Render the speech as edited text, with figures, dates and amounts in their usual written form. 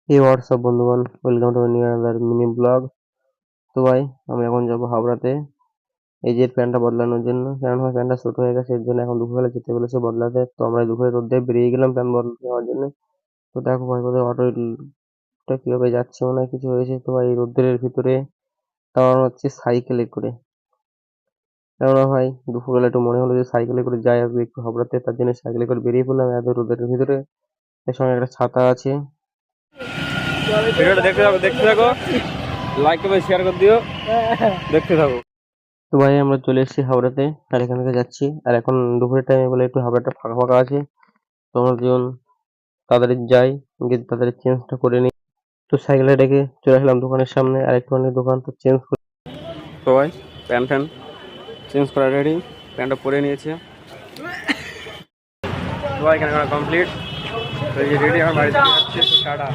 এই হোয়াটসঅ্যাপ বন্ধুগণ, welcome to new another mini blog. তো ভাই আমরা এখন যাবো হাওড়াতে এই যে প্যান্টটা বদলানোর জন্য, কারণ আমার প্যান্টটা ছোট হয়ে গেছে, এর জন্য এখন দুপুরবেলা যেতে বলেছে বদলাতে। তো আমরা দুপুরে রোদ দিয়ে বেরিয়ে গেলাম প্যান্ট বদলাতে যাওয়ার জন্য। তো দেখো ভাই কোথায় অটোটা কিভাবে যাচ্ছে, মনে হয় কিছু হয়েছে। তো ভাই এই রোদ্রের ভিতরে তাও হচ্ছে সাইকেলে করে, কেননা ভাই দুপুরবেলা একটু মনে হলো যে সাইকেলে করে যাই আসবে একটু হাওড়াতে, তার জন্য সাইকেলে করে বেরিয়ে পড়লাম এত রোদের ভিতরে। এর সঙ্গে একটা ছাতা আছে। ভিডিওটা দেখতে থাকো, লাইক করবে, শেয়ার করে দিও, দেখতে থাকো। তো ভাই আমরা চলে এসেছি হাওড়াতে, আর এখান থেকে যাচ্ছি। আর এখন দুপুরের টাইমে বলে একটু হাওড়াটা ফাঁকা ফাঁকা আছে। তো আমরা দুজন তাড়াতাড়ি যাই, গিয়ে তাড়াতাড়ি চেঞ্জটা করে নিই। তো সাইকেলটা রেখে চলে আসলাম দোকানের সামনে, আর একটুখানি দোকান তো চেঞ্জ করে। তো ভাই প্যান্ট চেঞ্জ করা রেডি, প্যান্টটা পরে নিয়েছে। তো ভাই এখানে কমপ্লিট, তো এই যে রেডি, আমার বাড়িতে যাচ্ছে। টাটা।